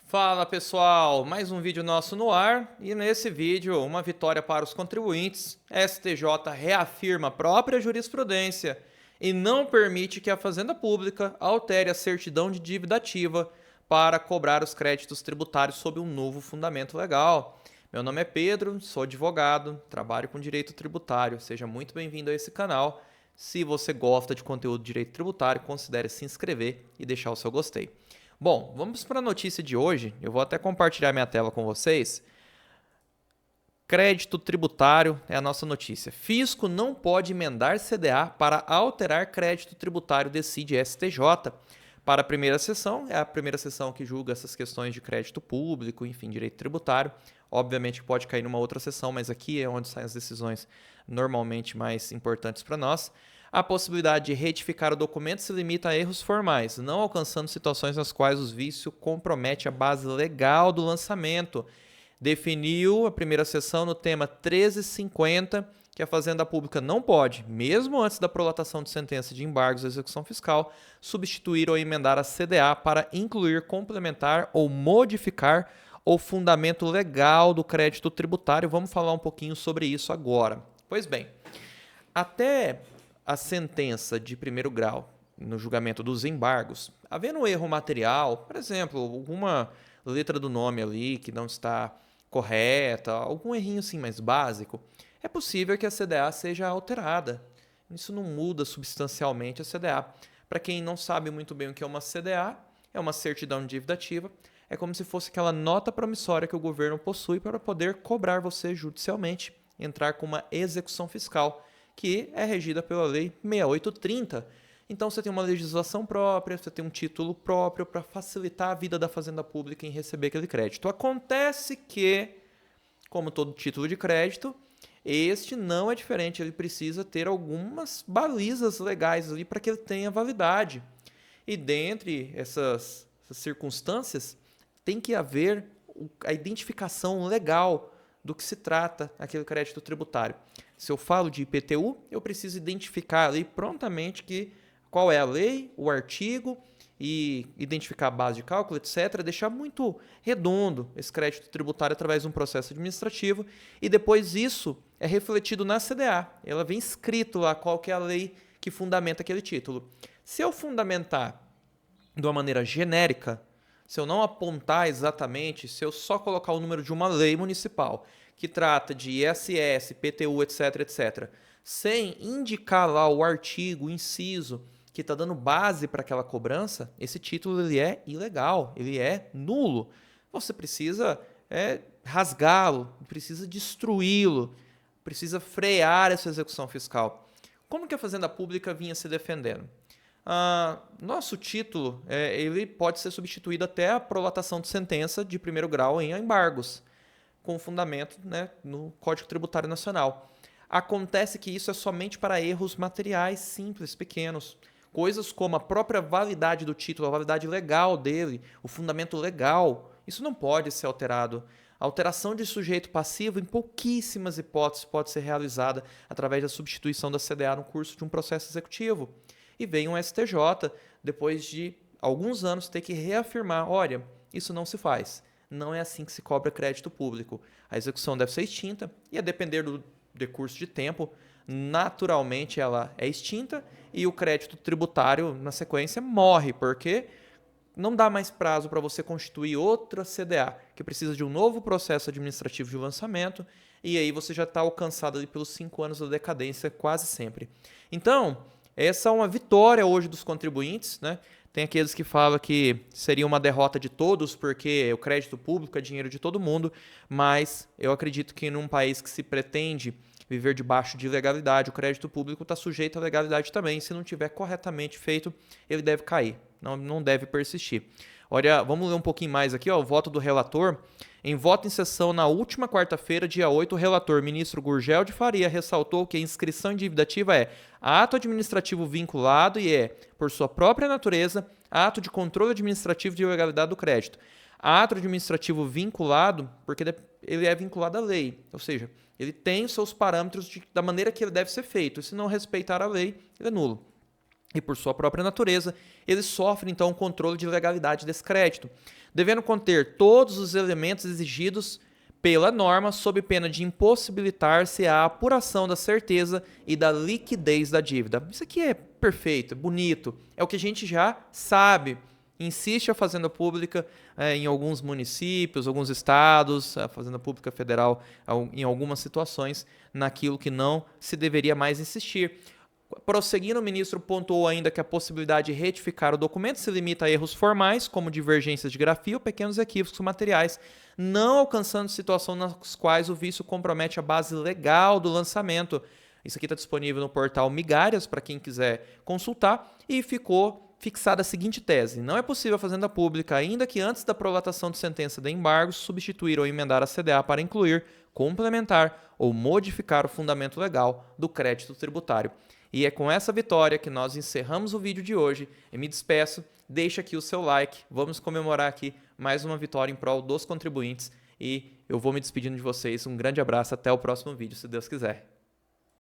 Fala pessoal, mais um vídeo nosso no ar e nesse vídeo uma vitória para os contribuintes. STJ reafirma a própria jurisprudência e não permite que a Fazenda Pública altere a certidão de dívida ativa para cobrar os créditos tributários sob um novo fundamento legal. Meu nome é Pedro, sou advogado, trabalho com direito tributário. Seja muito bem-vindo a esse canal. Se você gosta de conteúdo de direito tributário, considere se inscrever e deixar o seu gostei. Bom, vamos para a notícia de hoje. Eu vou até compartilhar minha tela com vocês. Crédito tributário é a nossa notícia. Fisco não pode emendar CDA para alterar crédito tributário, decide STJ. Para a primeira sessão, é a primeira sessão que julga essas questões de crédito público, enfim, direito tributário. Obviamente pode cair numa outra sessão, mas aqui é onde saem as decisões normalmente mais importantes para nós. A possibilidade de retificar o documento se limita a erros formais, não alcançando situações nas quais o vício compromete a base legal do lançamento. Definiu a primeira sessão no tema 1350, que a Fazenda Pública não pode, mesmo antes da prolatação de sentença de embargos ou execução fiscal, substituir ou emendar a CDA para incluir, complementar ou modificar o fundamento legal do crédito tributário. Vamos falar um pouquinho sobre isso agora. Pois bem, até a sentença de primeiro grau no julgamento dos embargos, havendo um erro material, por exemplo, alguma letra do nome ali que não está correta, algum errinho assim mais básico, é possível que a CDA seja alterada. Isso não muda substancialmente a CDA. Para quem não sabe muito bem o que é uma CDA, é uma certidão de dívida ativa, é como se fosse aquela nota promissória que o governo possui para poder cobrar você judicialmente, entrar com uma execução fiscal, que é regida pela Lei 6830. Então você tem uma legislação própria, você tem um título próprio para facilitar a vida da Fazenda Pública em receber aquele crédito. Acontece que, como todo título de crédito, este não é diferente, ele precisa ter algumas balizas legais ali para que ele tenha validade. E dentre essas circunstâncias, tem que haver a identificação legal do que se trata aquele crédito tributário. Se eu falo de IPTU, eu preciso identificar ali prontamente qual é a lei, o artigo e identificar a base de cálculo, etc. Deixar muito redondo esse crédito tributário através de um processo administrativo e depois isso é refletido na CDA. Ela vem escrito lá qual que é a lei que fundamenta aquele título. Se eu fundamentar de uma maneira genérica, se eu não apontar exatamente, se eu só colocar o número de uma lei municipal que trata de ISS, PTU, etc, etc, sem indicar lá o artigo, o inciso, que está dando base para aquela cobrança, esse título ele é ilegal, ele é nulo. Você precisa rasgá-lo, precisa destruí-lo, precisa frear essa execução fiscal. Como que a Fazenda Pública vinha se defendendo? Nosso título ele pode ser substituído até a prolatação de sentença de primeiro grau em embargos, com fundamento, no Código Tributário Nacional. Acontece que isso é somente para erros materiais simples, pequenos. Coisas como a própria validade do título, a validade legal dele, o fundamento legal, isso não pode ser alterado. A alteração de sujeito passivo, em pouquíssimas hipóteses, pode ser realizada através da substituição da CDA no curso de um processo executivo. E vem um STJ, depois de alguns anos, ter que reafirmar, olha, isso não se faz. Não é assim que se cobra crédito público. A execução deve ser extinta e, a depender do decurso de tempo, naturalmente ela é extinta e o crédito tributário, na sequência, morre, porque não dá mais prazo para você constituir outra CDA, que precisa de um novo processo administrativo de lançamento, e aí você já está alcançado ali pelos 5 anos da decadência quase sempre. Então, essa é uma vitória hoje dos contribuintes, né? Tem aqueles que falam que seria uma derrota de todos, porque o crédito público é dinheiro de todo mundo, mas eu acredito que num país que se pretende viver debaixo de legalidade, o crédito público está sujeito à legalidade também. Se não tiver corretamente feito, ele deve cair, não deve persistir. Olha, vamos ler um pouquinho mais aqui, o voto do relator. Em voto em sessão na última quarta-feira, dia 8, o relator, ministro Gurgel de Faria, ressaltou que a inscrição em dívida ativa é ato administrativo vinculado e é, por sua própria natureza, ato de controle administrativo de legalidade do crédito. Ato administrativo vinculado, porque ele é vinculado à lei, ou seja, ele tem os seus parâmetros da maneira que ele deve ser feito, e se não respeitar a lei, ele é nulo. e por sua própria natureza, eles sofrem então o controle de legalidade desse crédito, devendo conter todos os elementos exigidos pela norma sob pena de impossibilitar-se a apuração da certeza e da liquidez da dívida. Isso aqui é perfeito, é bonito, é o que a gente já sabe. Insiste a Fazenda Pública em alguns municípios, alguns estados, a Fazenda Pública Federal em algumas situações, naquilo que não se deveria mais insistir. Prosseguindo, o ministro pontuou ainda que a possibilidade de retificar o documento se limita a erros formais, como divergências de grafia ou pequenos equívocos materiais, não alcançando situação nas quais o vício compromete a base legal do lançamento. Isso aqui está disponível no portal Migalhas, para quem quiser consultar, e ficou fixada a seguinte tese: não é possível a Fazenda Pública, ainda que antes da prolatação de sentença de embargo, substituir ou emendar a CDA para incluir, complementar ou modificar o fundamento legal do crédito tributário. E é com essa vitória que nós encerramos o vídeo de hoje. Eu me despeço, deixa aqui o seu like, vamos comemorar aqui mais uma vitória em prol dos contribuintes e eu vou me despedindo de vocês. Um grande abraço, até o próximo vídeo, se Deus quiser.